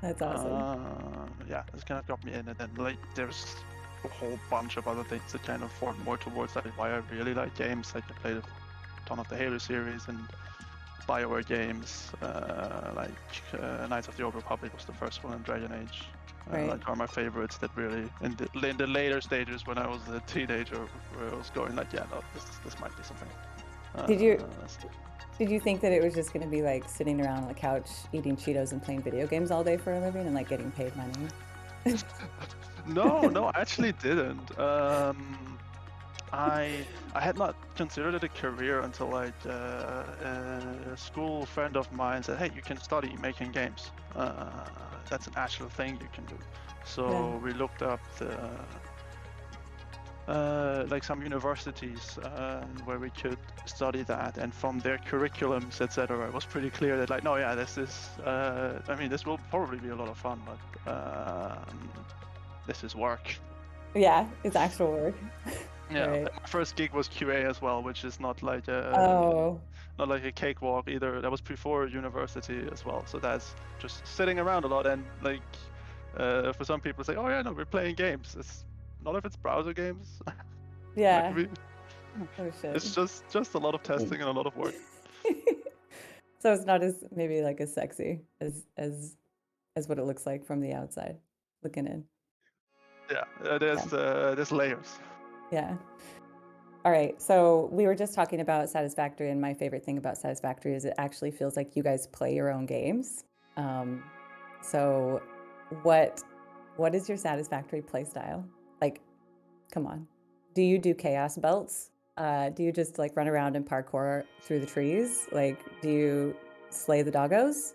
That's awesome. Yeah, this kind of got me in, and then like there's a whole bunch of other things that kind of formed more towards like why I really like games. Like I played a ton of the Halo series and BioWare games, Knights of the Old Republic was the first one, and Dragon Age. Right. Like are my favorites. That really in the later stages when I was a teenager, where I was going like, yeah, no, this might be something. Did you Uh, did you think that it was just going to be like sitting around on the couch eating Cheetos and playing video games all day for a living and like getting paid money? no, I actually didn't. I had not considered it a career until like a school friend of mine said, "Hey, you can study making games. That's an actual thing you can do." Yeah. So we looked up like some universities where we could study that, and from their curriculums, etc., it was pretty clear that like, no, yeah, this is. I mean, this will probably be a lot of fun, but this is work. Yeah, it's actual work. Yeah, Right. my first gig was QA as well, which is Oh, not like a cakewalk either. That was before university as well, so that's just sitting around a lot. And like for some people, it's like, oh yeah, no, we're playing games. It's not if it's browser games. Like yeah. Oh shit. it's just a lot of testing and a lot of work. So it's not as maybe like as sexy as what it looks like from the outside looking in. Yeah, Yeah. there's layers. Yeah. All right. So we were just talking about Satisfactory, and my favorite thing about Satisfactory is it actually feels like you guys play your own games. Um, so what what is your Satisfactory play style? Like, come on. Do you do chaos belts? Do you just like run around and parkour through the trees? Like, do you slay the doggos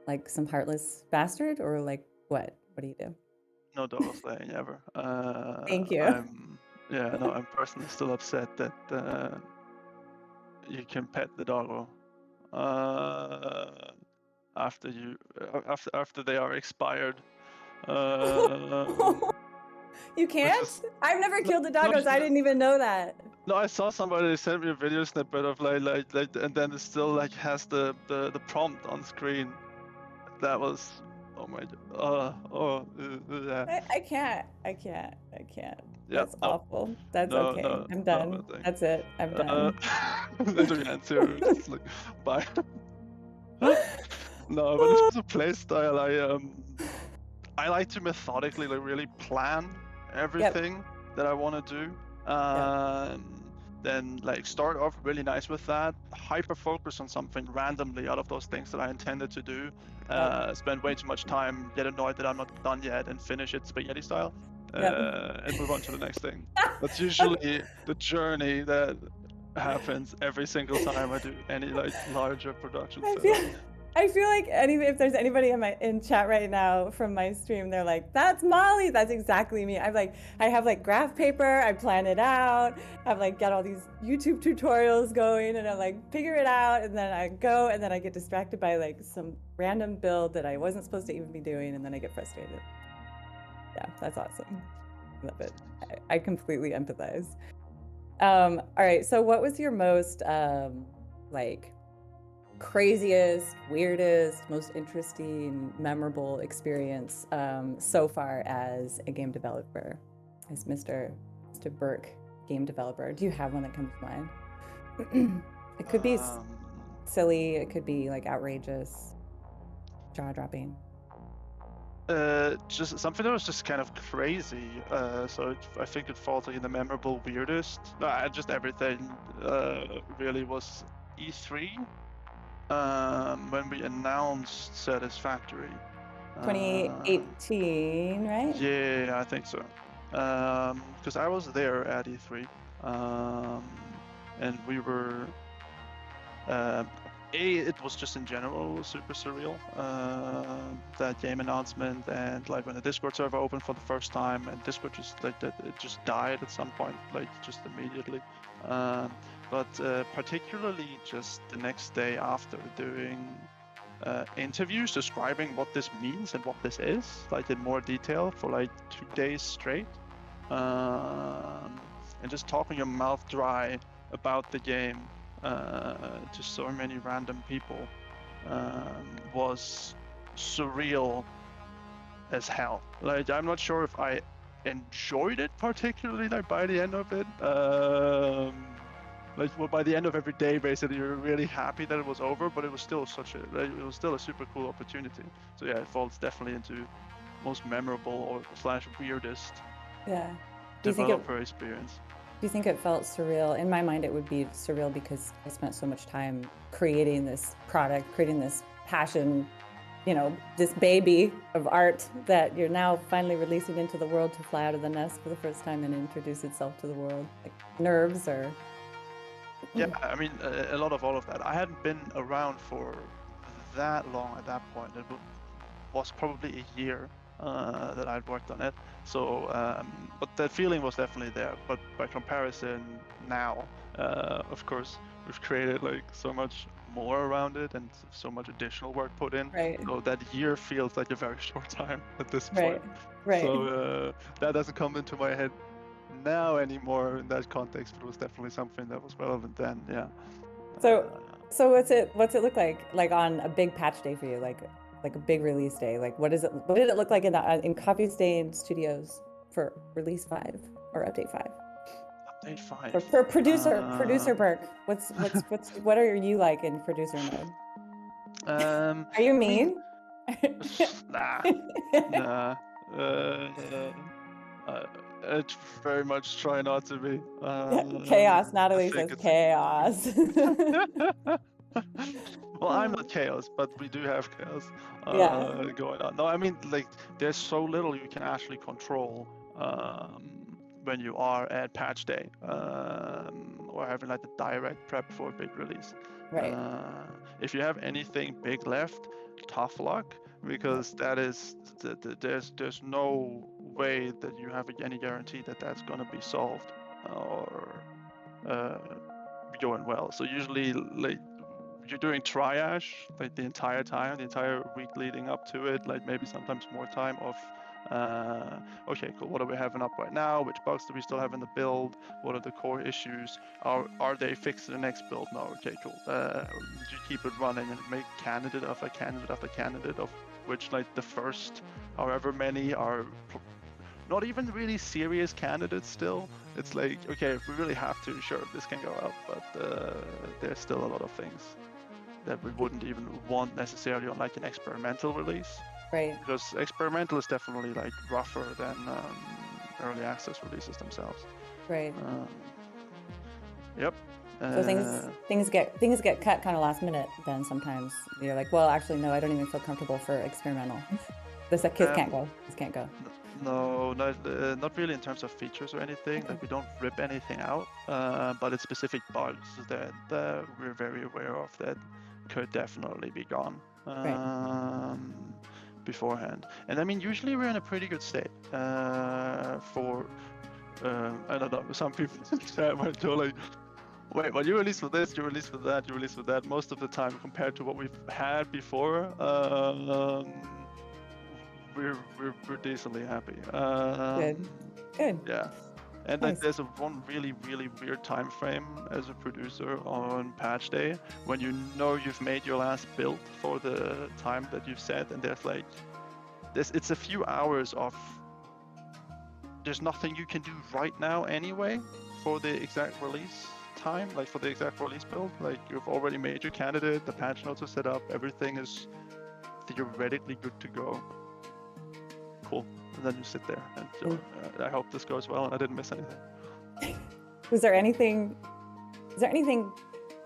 like some heartless bastard, or like what? What do you do? No dog slaying ever. Thank you. I'm personally still upset that you can pet the doggo after after they are expired. Um, You which can't? is I've never no, killed the no, doggos. I didn't even know that. no. I saw somebody sent me a video snippet of and then it still like has the prompt on screen. That was oh my yeah. I can't. I can't. I can't. Yeah, That's no, awful. That's no, okay. no, I'm no, done. thing. That's it. I'm Uh, done. There's your answer. Just like bye. No, but in terms of play style, I like to methodically like really plan Yep. everything that I want to do. Yep. Then like start off really nice with that. Hyper focus on something randomly out of those things that I intended to do. Yep. Spend way too much time, get annoyed that I'm not done yet, and finish it spaghetti style. Yep. And move on to the next thing. That's usually the journey that happens every single time I do any like larger production I setup. feel I feel like if there's anybody in chat right now from my stream, they're like, "That's Molly. That's exactly me." I have like graph paper. I plan it out. I've like got all these YouTube tutorials going, and I like figure it out, and then I go, and then I get distracted by like some random build that I wasn't supposed to even be doing, and then I get frustrated. Yeah, that's awesome. Love it. I completely empathize. All right. So, what was your most like craziest, weirdest, most interesting, memorable experience so far as a game developer, as Mr. Burke, game developer? Do you have one that comes to mind? It could be Um, silly. It could be like outrageous, jaw dropping. just something that was just kind of crazy. I think it falls like in the memorable weirdest. Just everything really was E3 when we announced Satisfactory. Um, 2018, right? yeah, I think so. Because I was there at E3, and we were it was just in general super surreal. That game announcement and like when the Discord server opened for the first time and Discord just like that it just died at some point, like just immediately. But particularly just the next day after doing interviews describing what this means and what this is, like in more detail for like 2 days straight, and just talking your mouth dry about the game to so many random people was surreal as hell. Like, I'm not sure if I enjoyed it particularly, like, by the end of it. Like, well, by the end of every day, basically, you're really happy that it was over, but it was still like, it was still a super cool opportunity. So yeah, it falls definitely into most memorable or slash weirdest Yeah. developer experience. Do you think it felt surreal? In my mind, it would be surreal because I spent so much time creating this product, creating this passion, you know, this baby of art that you're now finally releasing into the world to fly out of the nest for the first time and introduce itself to the world. Like nerves or... Yeah, I mean, a lot of all of that. I hadn't been around for that long at that point. It was probably a year that I'd worked on it. So, but that feeling was definitely there. But by comparison, now, of course, we've created like so much more around it and so much additional work put in. Right. So that year feels like a very short time at this Right. point. Right. So that doesn't come into my head now anymore in that context, but it was definitely something that was relevant then. Yeah. So what's it look like on a big patch day for you, like a big release day? Like what did it look like in Coffee Stain Studios for release 5 or update 5? Update 5. For producer Burke, what are you like in producer mode? Are you mean? Nah. I very much try not to be. Chaos. I Natalie think says it's. chaos. Well, I'm not chaos, but we do have chaos Yeah. going on. No, I mean, like, there's so little you can actually control when you are at patch day or having like the direct prep for a big release. Right. If you have anything big left, tough luck, because that is there's no way that you have any guarantee that that's going to be solved or going well. So usually, like, you're doing triage like the entire time, the entire week leading up to it, like maybe sometimes more time of okay, cool, what are we having up right now, which bugs do we still have in the build, what are the core issues, are they fixed in the next build? No, okay, cool. You keep it running and make candidate after candidate after candidate, of which like the first however many are not even really serious candidates still. It's like, okay, if we really have to, sure, this can go up, but there's still a lot of things that we wouldn't even want necessarily on like an experimental release. Right. Because experimental is definitely like rougher than early access releases themselves. Right. Yep. So things get cut kind of last minute. Then sometimes you're like, well, actually, no, I don't even feel comfortable for experimental. This can't go. This can't go. No, not really in terms of features or anything. Okay. Like, we don't rip anything out, but it's specific bugs that we're very aware of that could definitely be gone beforehand. And I mean, usually we're in a pretty good state for I don't know, some people might go like, wait, well, you release for this, you release for that, you release for that. Most of the time, compared to what we've had before, we're decently happy. Good. Yeah. And Nice. like, there's one really weird time frame as a producer on patch day when you know you've made your last build for the time that you've set, and there's like it's a few hours of there's nothing you can do right now anyway for the exact release time, like for the exact release build. Like, you've already made your candidate, the patch notes are set up, everything is theoretically good to go. Cool. And then you sit there and I hope this goes well and I didn't miss anything. Is there anything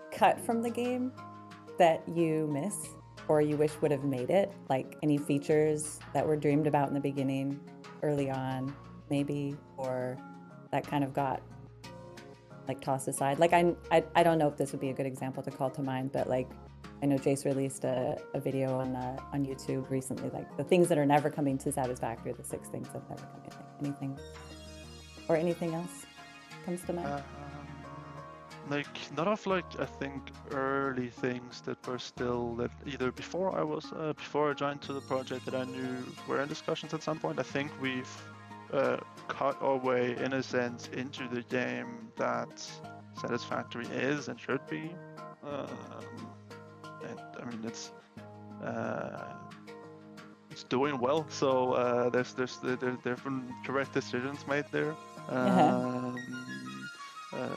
cut from the game that you miss or you wish would have made it? Like any features that were dreamed about in the beginning, early on, maybe, or that kind of got like tossed aside? Like I don't know if this would be a good example to call to mind, but like I know Jace released a video on YouTube recently, like the things that are never coming to Satisfactory, the 6 things that never come in. Anything else comes to mind? Like, not of like, I think early things that were still that either before I joined to the project that I knew were in discussions at some point. I think we've cut our way in a sense into the game that Satisfactory is and should be. And I mean, it's it's doing well. So there's been correct decisions made there. Uh-huh.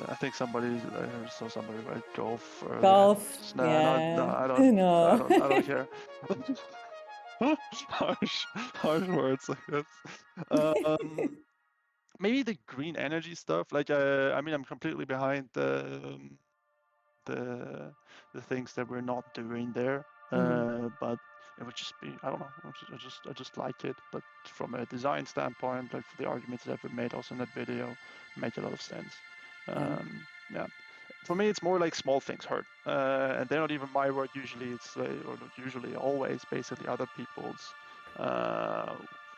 I think somebody saw somebody write golf earlier. Golf. No, Yeah. I No. don't care. harsh words, I guess. Maybe the green energy stuff. Like, I mean, I'm completely behind the things that we're not doing there. But it would just be, I don't know. I just like it. But from a design standpoint, like for the arguments that we made also in that video, make a lot of sense. Yeah. For me, it's more like small things hurt, and they're not even my word. Usually, it's or not usually, always basically other people's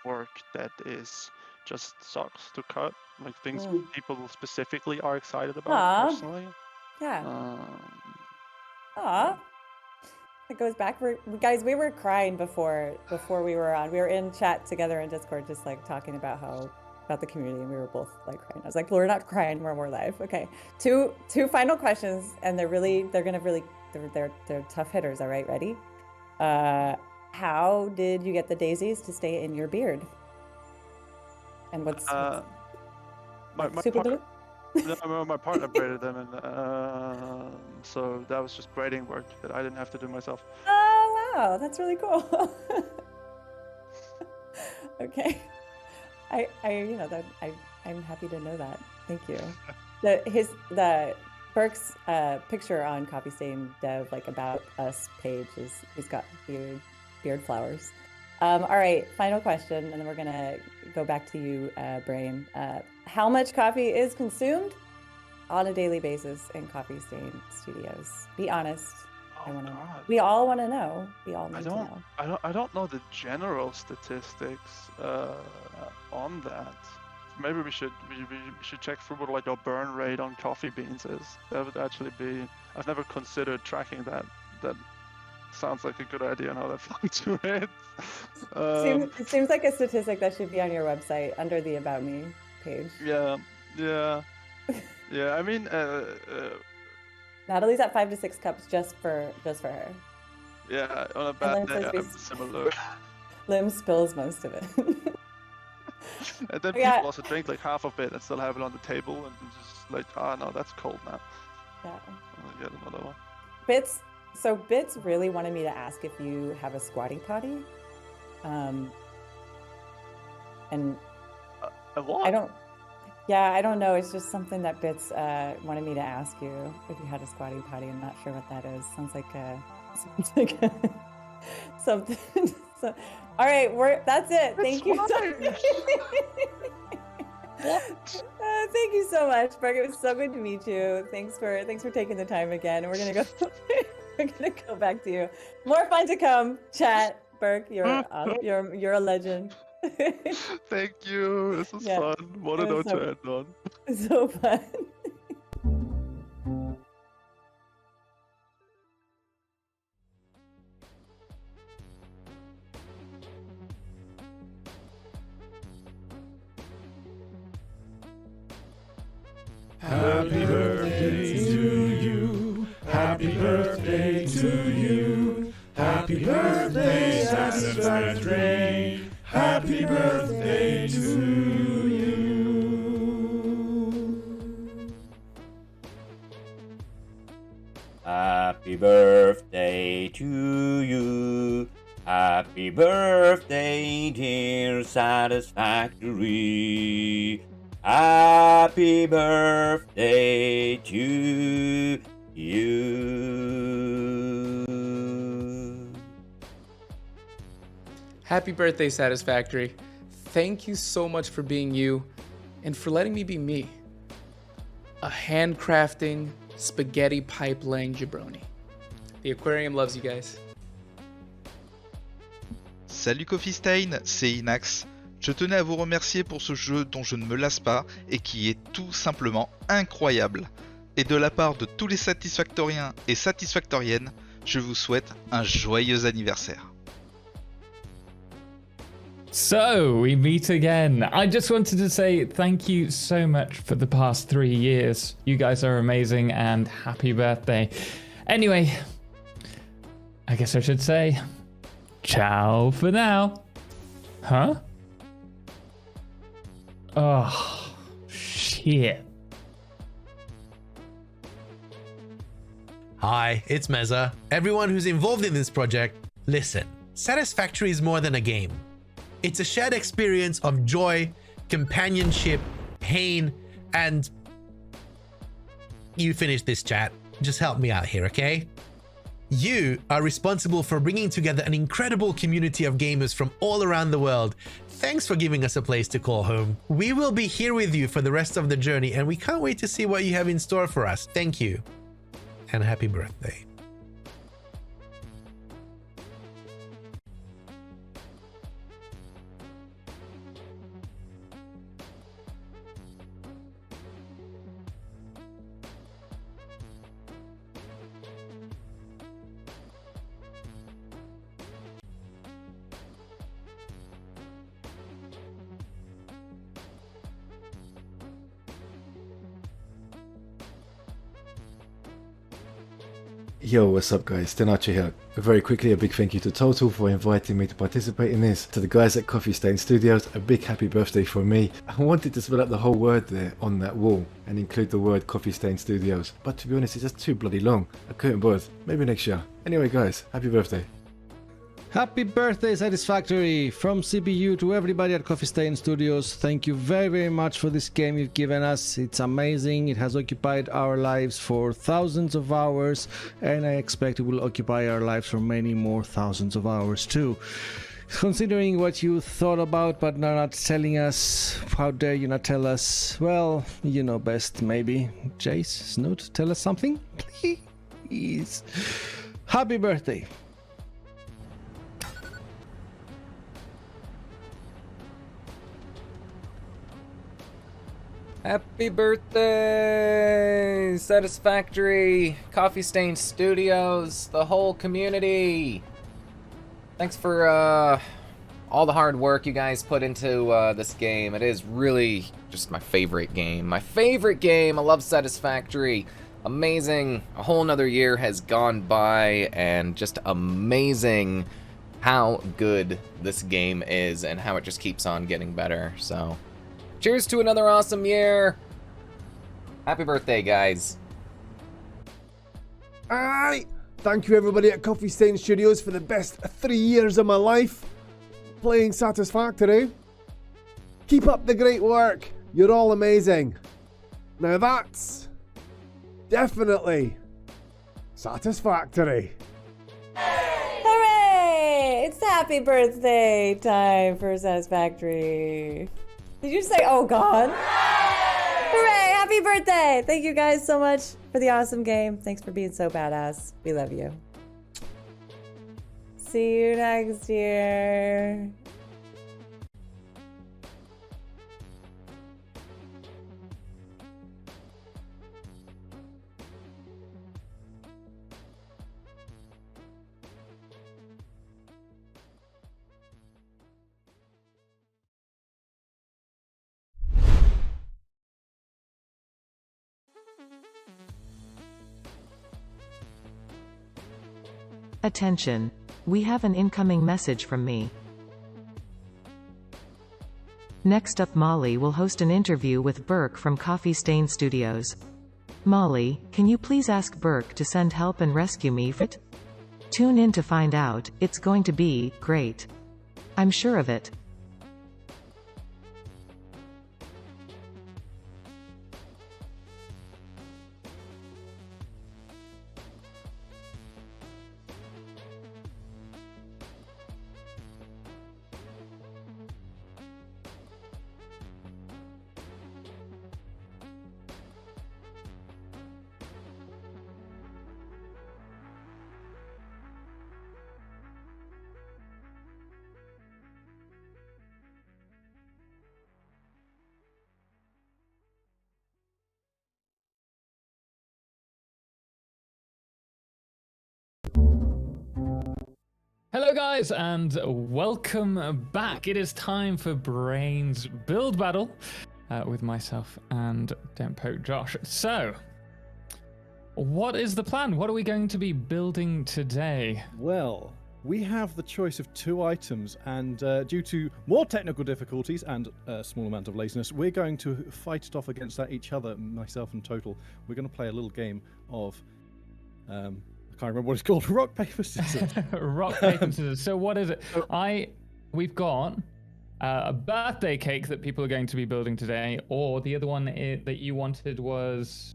work that is just sucks to cut. Like things people specifically are excited about personally. Yeah. Yeah. It goes back. Guys, we were crying before we were on. We were in chat together in Discord, just like talking about the community, and we were both like crying. I was like, we're not crying, we're live. Okay, two final questions, and they're tough hitters. All right, ready? How did you get the daisies to stay in your beard? And what's my partner braided them, and so that was just braiding work that I didn't have to do myself. Oh wow, that's really cool. Okay, I'm happy to know that. Thank you. The Burke's picture on Coffee Stain Dev, like about us page, he's got beard flowers. All right, final question, and then we're gonna go back to you, Brain. How much coffee is consumed on a daily basis in Coffee Stain Studios? Be honest. We all want to know. We all need to know. I don't know the general statistics on that. Maybe we should check for what like our burn rate on coffee beans is. That would actually be. I've never considered tracking that. That sounds like a good idea now that fluctuates. It seems like a statistic that should be on your website under the About Me page. Yeah. I mean, Natalie's at 5 to 6 cups just for her. Yeah, on a bad day, I'm similar. Lim spills most of it. And then people also drink like half of it and still have it on the table and just like, no, that's cold now. Yeah. I'll get another one. Bits really wanted me to ask if you have a squatty potty. And a what? I don't know. It's just something that Bits wanted me to ask you if you had a squatty potty. I'm not sure what that is. Sounds like something. So, all right, that's it. Thank you. What? Thank you so much, Berg. It was so good to meet you. Thanks for taking the time again. And we're gonna go back to you. More fun to come. Chat, Berg. You're a legend. Thank you. This was fun. What a note to end on. So fun. Happy birthday to you. Happy birthday to you. Happy birthday, Satisfactory. Happy birthday to you. Happy birthday to you. Happy birthday, dear Satisfactory. Happy birthday to you. Happy birthday, Satisfactory. Thank you so much for being you and for letting me be me. A handcrafting, spaghetti pipe laying jabroni. The aquarium loves you guys. Salut Coffee Stain, c'est Inax. Je tenais à vous remercier pour ce jeu dont je ne me lasse pas et qui est tout simplement incroyable. Et de la part de tous les satisfactoriens et satisfactoriennes, je vous souhaite un joyeux anniversaire. So, we meet again. I just wanted to say thank you so much for the past 3 years. You guys are amazing and happy birthday. Anyway, I guess I should say, ciao for now. Huh? Oh, shit. Hi, it's Meza. Everyone who's involved in this project, listen. Satisfactory is more than a game. It's a shared experience of joy, companionship, pain, and... You finish this, chat. Just help me out here, okay? You are responsible for bringing together an incredible community of gamers from all around the world. Thanks for giving us a place to call home. We will be here with you for the rest of the journey, and we can't wait to see what you have in store for us. Thank you. And happy birthday. Yo, what's up guys, Den Archer here. Very quickly, a big thank you to Total for inviting me to participate in this. To the guys at Coffee Stain Studios, a big happy birthday from me. I wanted to spell out the whole word there on that wall and include the word Coffee Stain Studios, but to be honest, it's just too bloody long. I couldn't bother. Maybe next year. Anyway guys, happy birthday. Happy birthday, Satisfactory! From CPU to everybody at Coffee Stain Studios, thank you very, very much for this game you've given us. It's amazing. It has occupied our lives for thousands of hours, and I expect it will occupy our lives for many more thousands of hours too. Considering what you thought about but not telling us, how dare you not tell us? Well, you know best, maybe. Jace, Snoot, tell us something? Please. Happy birthday! Happy birthday, Satisfactory, Coffee Stain Studios, the whole community. Thanks for all the hard work you guys put into this game. It is really just my favorite game. My favorite game. I love Satisfactory. Amazing. A whole nother year has gone by, and just amazing how good this game is and how it just keeps on getting better. So cheers to another awesome year. Happy birthday, guys. Alright, thank you everybody at Coffee Stain Studios for the best 3 years of my life playing Satisfactory. Keep up the great work, you're all amazing. Now that's definitely Satisfactory. Hooray! It's happy birthday time for Satisfactory. Did you say, oh god? Hooray! Happy birthday! Thank you guys so much for the awesome game. Thanks for being so badass. We love you. See you next year. Attention. We have an incoming message from me. Next up, Molly will host an interview with Burke from Coffee Stain Studios. Molly, can you please ask Burke to send help and rescue me for it? Tune in to find out. It's going to be great. I'm sure of it. Hello guys, and welcome back. It is time for Brain's build battle with myself and Dempo Josh. So, what is the plan? What are we going to be building today? Well, we have the choice of 2 items, and due to more technical difficulties and a small amount of laziness, we're going to fight it off against each other, myself and Total. We're going to play a little game of, I can't remember what it's called, rock, paper, scissors. Rock, paper, scissors. So what is it? We've got a birthday cake that people are going to be building today, or the other one that you wanted was...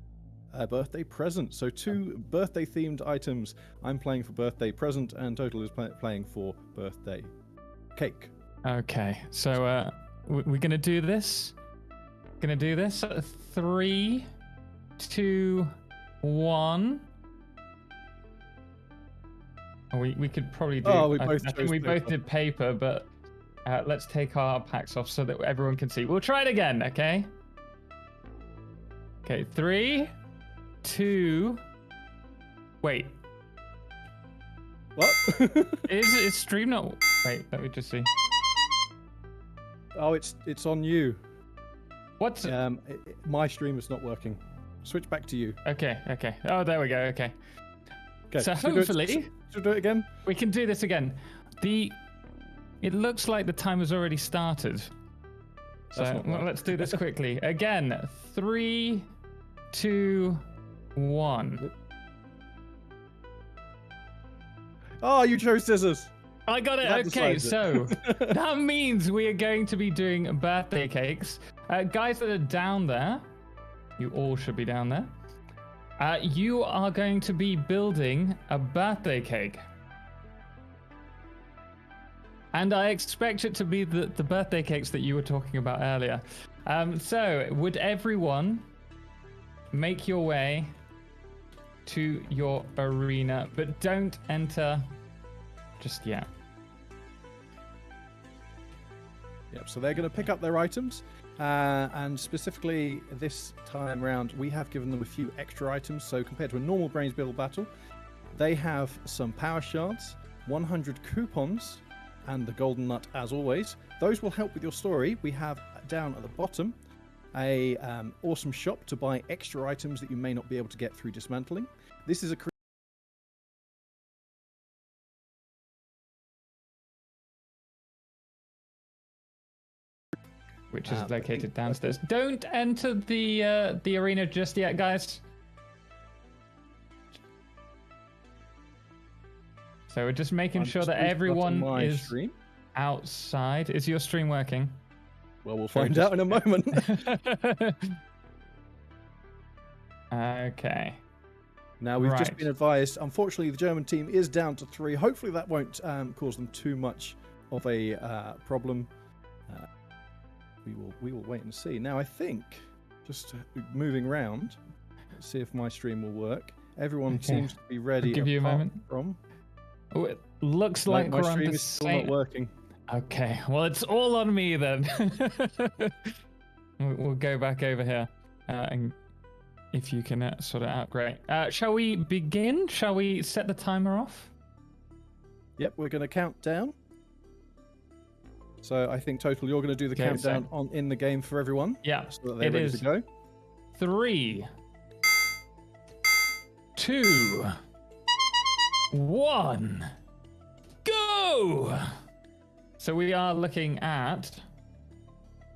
A birthday present. So 2 birthday-themed items. I'm playing for birthday present, and Total is playing for birthday cake. Okay, so we're gonna do this. 3, 2, 1. We could probably do. I think we both did paper, but let's take our packs off so that everyone can see. We'll try it again. Okay. Okay. 3, 2. Wait. What? is stream not? Wait. Let me just see. Oh, it's on you. What's my stream is not working. Switch back to you. Okay. Oh, there we go. Okay. So hopefully, should we do it again? We can do this again. It looks like the time has already started. So let's do this quickly. Again, 3, 2, 1. Oh, you chose scissors. I got it. Okay, so that means we are going to be doing birthday cakes. Guys that are down there, you all should be down there. You are going to be building a birthday cake. And I expect it to be the birthday cakes that you were talking about earlier. So, would everyone make your way to your arena, but don't enter just yet. Yep, so they're going to pick up their items. And specifically this time round, we have given them a few extra items. So compared to a normal Brains Build battle, they have some power shards, 100 coupons, and the golden nut as always. Those will help with your story. We have down at the bottom a awesome shop to buy extra items that you may not be able to get through dismantling. This is a which is located downstairs. Don't enter the arena just yet, guys. So we're just making sure that everyone is outside. Is your stream working? Well, we'll find out in a moment. Okay. Now, we've just been advised, unfortunately, the German team is down to 3. Hopefully that won't cause them too much of a problem. We will wait and see. Now, I think, just moving around, let's see if my stream will work. Everyone seems to be ready. I'll give you a moment. Oh, it looks like my we're stream on the is still not working. Okay, well, it's all on me then. We'll go back over here, and if you can sort it out, great. Shall we begin? Shall we set the timer off? Yep, we're going to count down. So I think Total, you're going to do the countdown in the game for everyone. Yeah, so that they're ready to go. 3, 2, 1, go! So we are looking at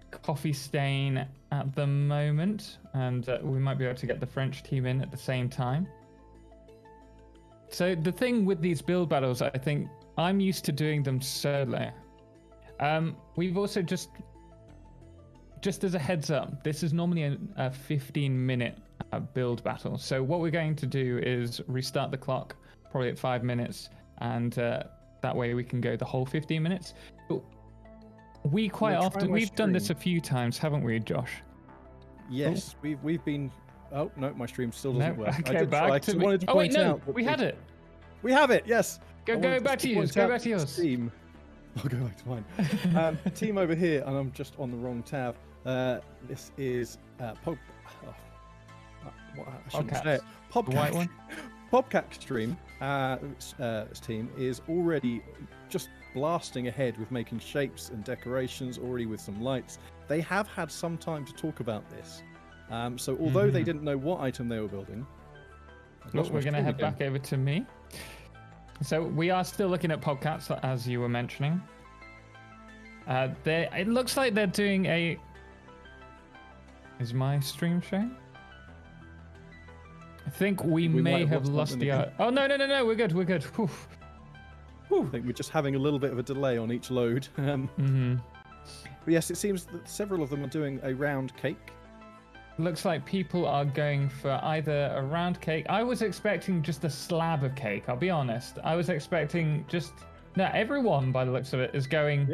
Coffee Stain at the moment, and we might be able to get the French team in at the same time. So the thing with these build battles, I think I'm used to doing them solo. We've also just as a heads up, this is normally a 15-minute build battle. So what we're going to do is restart the clock probably at 5 minutes, and that way we can go the whole 15 minutes. But we quite often, we've done this a few times, haven't we, Josh? Yes, we've been. Oh no, my stream still doesn't work. Okay, back to me. Oh wait, no, we had it. We have it. Yes. Go back to yours. Go back to yours. Team. I'll go back to mine. Team over here, and I'm just on the wrong tab. This is I shouldn't say it. Pobcat. Pobcat stream. This team is already just blasting ahead with making shapes and decorations, already with some lights. They have had some time to talk about this. So although they didn't know what item they were building, we're going to head back over to me. So we are still looking at podcasts, as you were mentioning. It looks like they're doing a... Is my stream showing? I think we may have lost the... Oh, no, we're good. Whew. I think we're just having a little bit of a delay on each load. But yes, it seems that several of them are doing a round cake. Looks like people are going for either a round cake. I was expecting just a slab of cake, I'll be honest. I was expecting just... No, everyone, by the looks of it, is going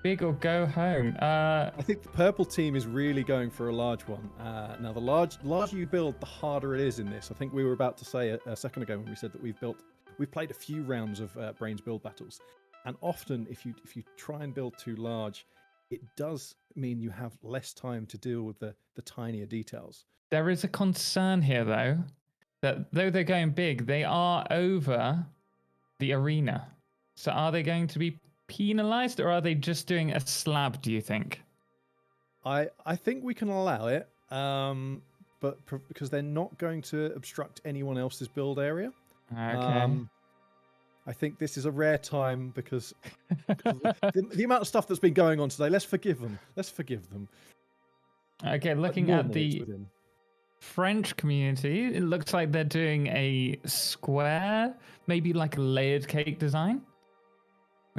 big or go home. I think the purple team is really going for a large one. Now, the larger you build, the harder it is in this. I think we were about to say a second ago when we said that we've played a few rounds of Brains build battles. And often, if you try and build too large, it does mean you have less time to deal with the tinier details. There is a concern here, though, that though they're going big, they are over the arena. So are they going to be penalized, or are they just doing a slab, do you think? I think we can allow it, but because they're not going to obstruct anyone else's build area. Okay. I think this is a rare time because the amount of stuff that's been going on today. Let's forgive them. Okay, looking at the French community, it looks like they're doing a square, maybe like a layered cake design.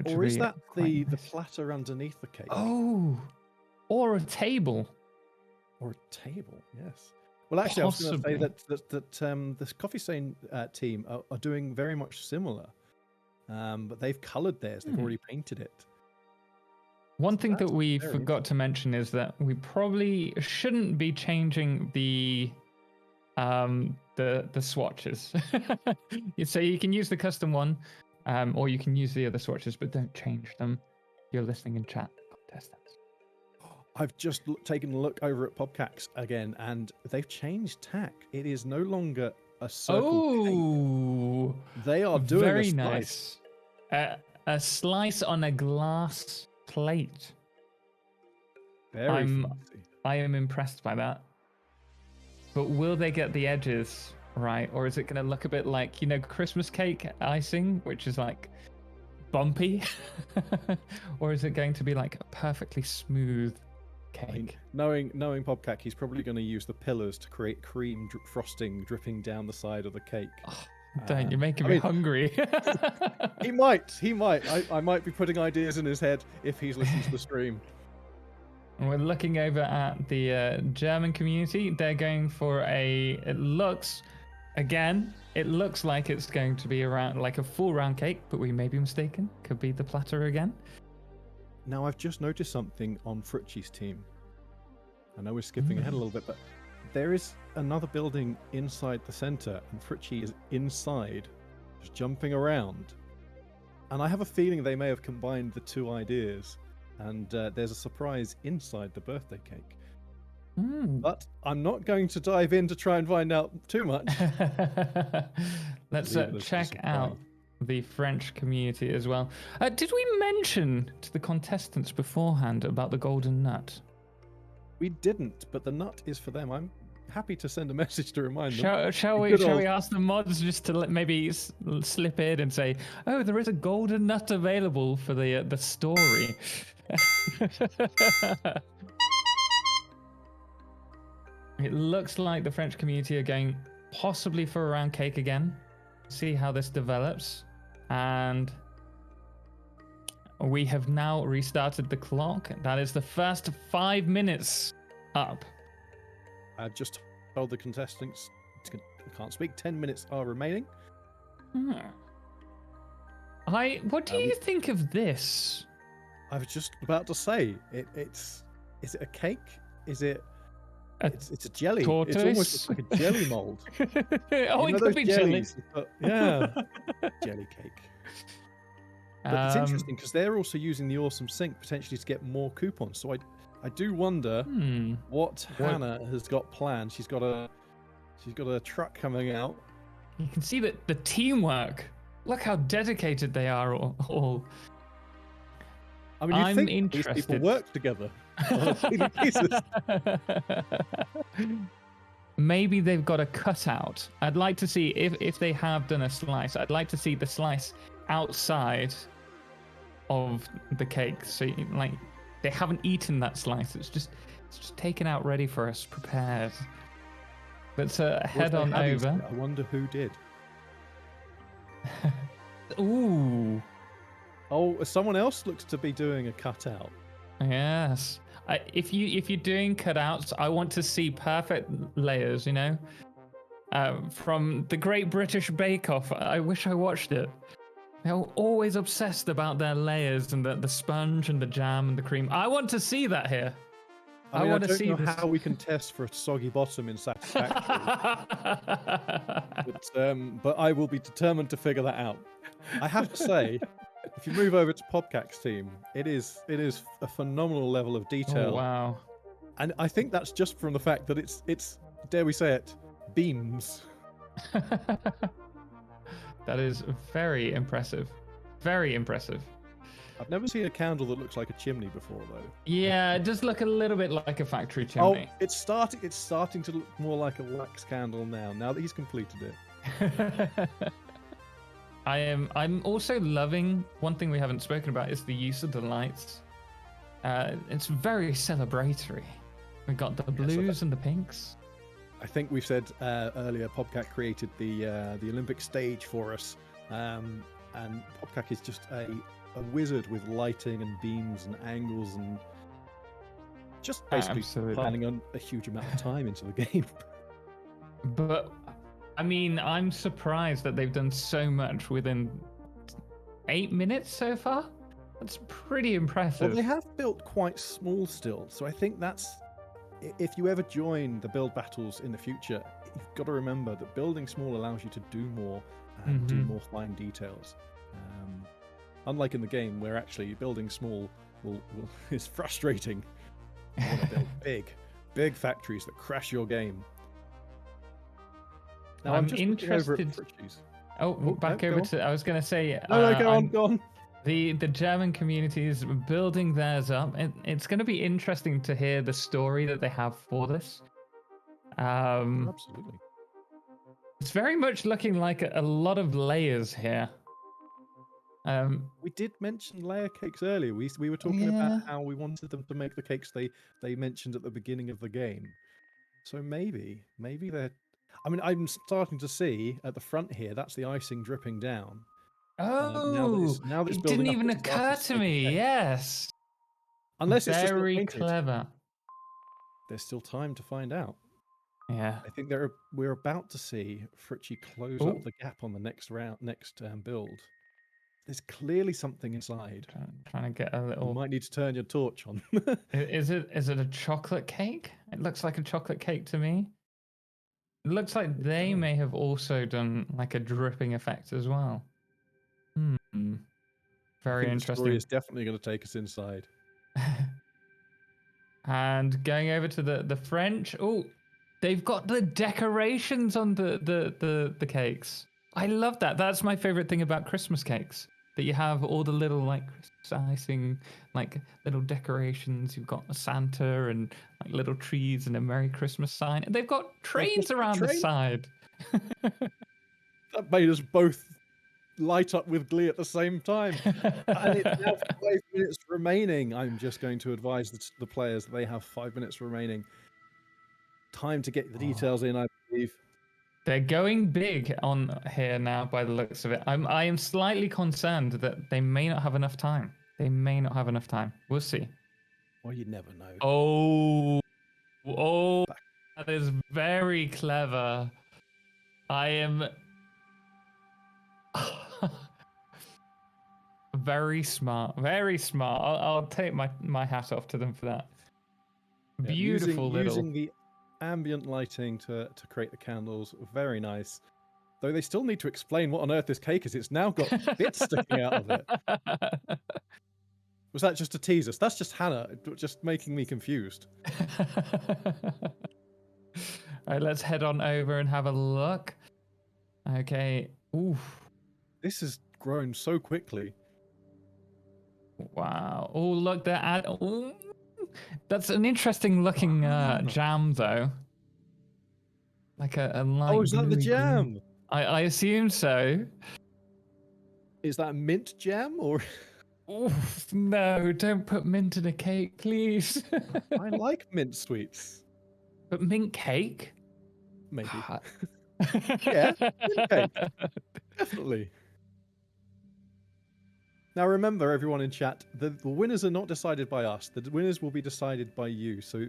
Or is that the platter underneath the cake? Oh, or a table. Or a table, yes. Well, actually, possibly. I was going to say that the Coffee Stain team are doing very much similar. But they've coloured theirs. They've already painted it. One thing that we forgot to mention is that we probably shouldn't be changing the swatches. So you can use the custom one, or you can use the other swatches, but don't change them. You're listening in chat, contestants. I've just taken a look over at Popcax again, and they've changed tack. It is no longer a circle cake. They are doing very a slice. Nice. A slice on a glass plate. Very fancy. I am impressed by that. But will they get the edges right, or is it going to look a bit like, Christmas cake icing, which is like bumpy, or is it going to be like a perfectly smooth cake? I mean, knowing Popcac, he's probably going to use the pillars to create cream frosting dripping down the side of the cake. Oh, don't, you're making me hungry. He might. I might be putting ideas in his head if he's listened to the stream. And we're looking over at the German community. They're going for it looks like it's going to be around like a full round cake, but we may be mistaken. Could be the platter again. Now, I've just noticed something on Frucci's team. I know we're skipping ahead a little bit, but there is another building inside the center, and Frucci is inside, just jumping around. And I have a feeling they may have combined the two ideas, and there's a surprise inside the birthday cake. But I'm not going to dive in to try and find out too much. Let's check out the French community as well. Did we mention to the contestants beforehand about the golden nut? We didn't, but the nut is for them. I'm happy to send a message to remind them. Shall we ask the mods just to maybe slip in and say, oh, there is a golden nut available for the story. It looks like the French community are going possibly for a round cake again. See how this develops. And we have now restarted the clock. That is the first 5 minutes up. I've just told the contestants, I can't speak, 10 minutes are remaining. What do you think of this? I was just about to say, is it a cake? Is it... It's a jelly. Tortoise? It's almost like a jelly mold. It could be jelly. Yeah, jelly cake. But it's interesting because they're also using the awesome sink potentially to get more coupons. So I do wonder what Hannah has got planned. She's got a truck coming out. You can see that the teamwork. Look how dedicated they are all. I mean, you think these people work together on a daily basis. maybe they've got a cutout. I'd like to see if they have done a slice. I'd like to see the slice outside of the cake. So like they haven't eaten that slice. It's just taken out, ready for us, prepared. Let's head on over. I wonder who did. Ooh. Oh, someone else looks to be doing a cutout. Yes. If you're doing cutouts, I want to see perfect layers. You know, from the Great British Bake Off. I wish I watched it. They're always obsessed about their layers and the sponge and the jam and the cream. I want to see that here. I want to don't see know this. how we can test for a soggy bottom in Satisfactory, but I will be determined to figure that out. I have to say, if you move over to Popcak's team, it is a phenomenal level of detail. Oh, wow. And I think that's just from the fact that it's dare we say it, beams. That is very impressive. Very impressive. I've never seen a candle that looks like a chimney before, though. Yeah, it does look a little bit like a factory chimney. Oh, it's starting to look more like a wax candle now that he's completed it. I'm also loving, one thing we haven't spoken about is the use of the lights. It's very celebratory. We got the blues and the pinks. I think we've said earlier, Popcak created the Olympic stage for us, and Popcak is just a wizard with lighting and beams and angles and just basically planning on a huge amount of time into the game. But I mean, I'm surprised that they've done so much within 8 minutes so far. That's pretty impressive. Well, they have built quite small still, so I think that's, if you ever join the build battles in the future, you've got to remember that building small allows you to do more and do more fine details. Unlike in the game, where actually building small is frustrating. You want to build big factories that crash your game. Now, I'm just interested. Back over to. I was going to say. Go on. The German community is building theirs up. It's going to be interesting to hear the story that they have for this. Absolutely. It's very much looking like a lot of layers here. We did mention layer cakes earlier. We were talking about how we wanted them to make the cakes they mentioned at the beginning of the game. So maybe they're. I mean, I'm starting to see at the front here. That's the icing dripping down. Now that it didn't even occur to me. Yes. Unless it's very just clever. There's still time to find out. Yeah. I think we're about to see Fritchie close up the gap on the next build. There's clearly something inside. Trying to get a little. You might need to turn your torch on. Is it a chocolate cake? It looks like a chocolate cake to me. It looks like they may have also done like a dripping effect as well. Very interesting. The story is definitely going to take us inside. And going over to the French. Oh, they've got the decorations on the cakes. I love that. That's my favorite thing about Christmas cakes. That you have all the little like Christmas icing, like little decorations. You've got a Santa and like little trees and a Merry Christmas sign. And they've got trains around the side. That made us both light up with glee at the same time. And it's now 5 minutes remaining. I'm just going to advise the players that they have 5 minutes remaining. Time to get the details in, I believe. They're going big on here now by the looks of it. I am slightly concerned that they may not have enough time. We'll see. Well, you never know. Oh, that is very clever. I am very smart. I'll take my hat off to them for that. Yeah, Beautiful using the ambient lighting to create the candles, very nice. Though they still need to explain what on earth this cake is. It's now got bits sticking out of it. Was that just to tease us? That's just Hannah, just making me confused. All right, let's head on over and have a look. Okay. Oof. This has grown so quickly. Wow. Oh, look, that's an interesting looking jam, though. Like a light Oh, is that the bluey jam? green. I assume so. Is that mint jam or? Oof, no, don't put mint in a cake, please. I like mint sweets. But mint cake? Maybe. Yeah, mint cake. Definitely. Now remember, everyone in chat, the winners are not decided by us. The winners will be decided by you. So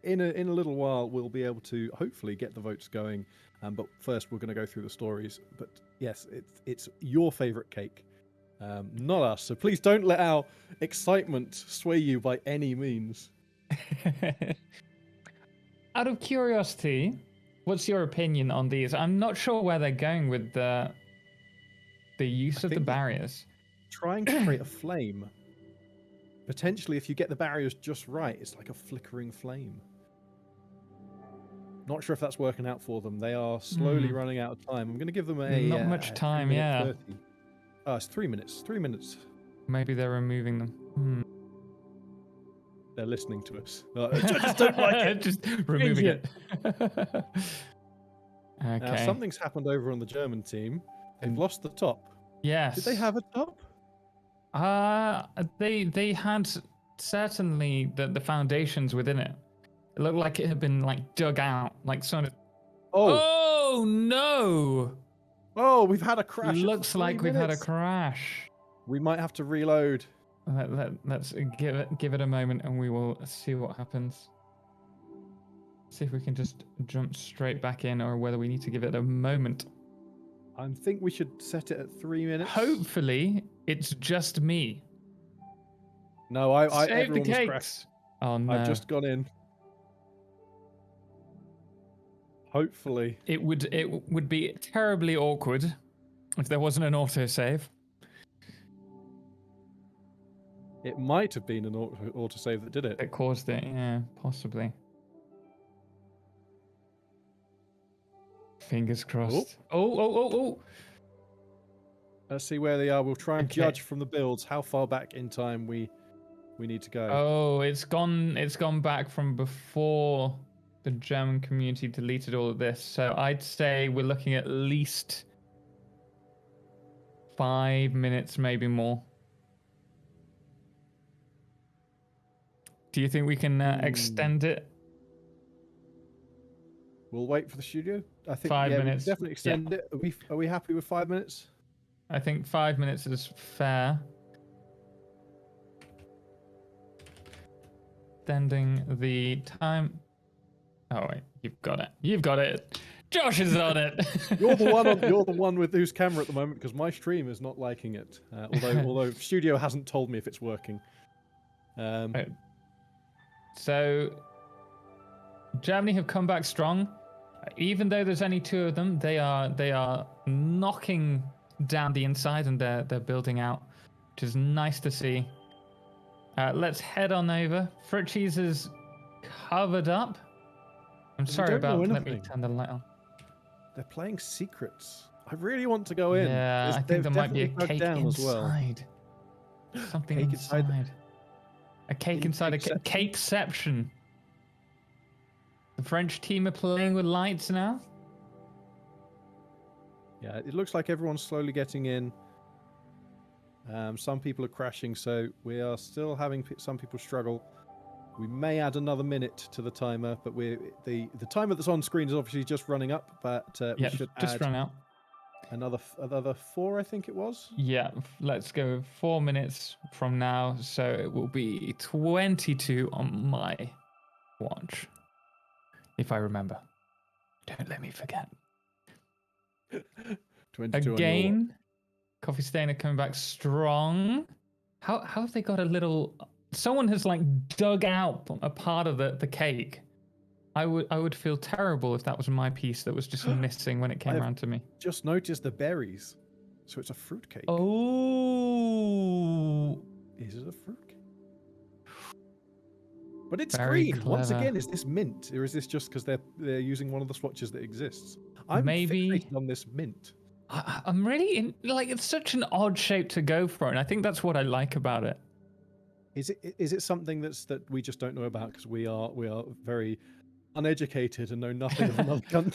in a little while, we'll be able to hopefully get the votes going. But first, we're going to go through the stories. But yes, it's your favorite cake, not us. So please don't let our excitement sway you by any means. Out of curiosity, what's your opinion on these? I'm not sure where they're going with the use of the barriers. Trying to create a flame. Potentially, if you get the barriers just right, it's like a flickering flame. Not sure if that's working out for them. They are slowly running out of time. I'm going to give them a... Not much time, 3-minute 30. Oh, it's 3 minutes. 3 minutes. Maybe they're removing them. They're listening to us. I just don't like it. Just removing it. Okay. Now, something's happened over on the German team. They've lost the top. Yes. Did they have a top? They had certainly the foundations within it. It looked like it had been like dug out, like sort of. Oh no! Oh, we've had a crash. Looks like we've had a crash. We might have to reload. Let's give it a moment, and we will see what happens. See if we can just jump straight back in, or whether we need to give it a moment. I think we should set it at 3 minutes. Hopefully, it's just me. No, Save the everyone was cakes. crashed. Oh no! I've just gone in. Hopefully, it would be terribly awkward if there wasn't an autosave. It might have been an autosave that did it. That caused it, yeah, possibly. Fingers crossed. Oh. Let's see where they are. We'll try and judge from the builds how far back in time we need to go. Oh, it's gone back from before the German community deleted all of this. So I'd say we're looking at least 5 minutes, maybe more. Do you think we can extend it? We'll wait for the studio. I think 5 minutes. We definitely extend it. Are we happy with 5 minutes? I think 5 minutes is fair. Extending the time. Oh wait, you've got it. You've got it. Josh is on it. You're the one with whose camera at the moment, because my stream is not liking it. Although Studio hasn't told me if it's working. Right. So Germany have come back strong. Even though there's only 2 of them, they are knocking down the inside, and they're building out, which is nice to see. Let's head on over. Fritchies is covered up. I'm sorry about. Let me turn the light on. They're playing secrets. I really want to go in. Yeah, I think there might be a cake inside. Something inside. A cake inside a cakeception. The French team are playing with lights now. Yeah, it looks like everyone's slowly getting in. Some people are crashing, so we are still having some people struggle. We may add another minute to the timer, but the timer that's on screen is obviously just running up. But we should just run out. Another 4, I think it was. Yeah, let's go 4 minutes from now, so it will be 22 on my watch, if I remember. Don't let me forget. 22 again. Coffee Stain are coming back strong. How have they got a little? Someone has like dug out a part of the cake. I would feel terrible if that was my piece that was just missing when it came around to me. Just noticed the berries, so it's a fruitcake. Oh, is it a fruitcake? But it's Very green. Once clever. again, is this mint, or is this just because they're using one of the swatches that exists? I'm Maybe fixated on this mint. I'm really it's such an odd shape to go for, and I think that's what I like about it. Is it something that we just don't know about because we are very uneducated and know nothing of another country.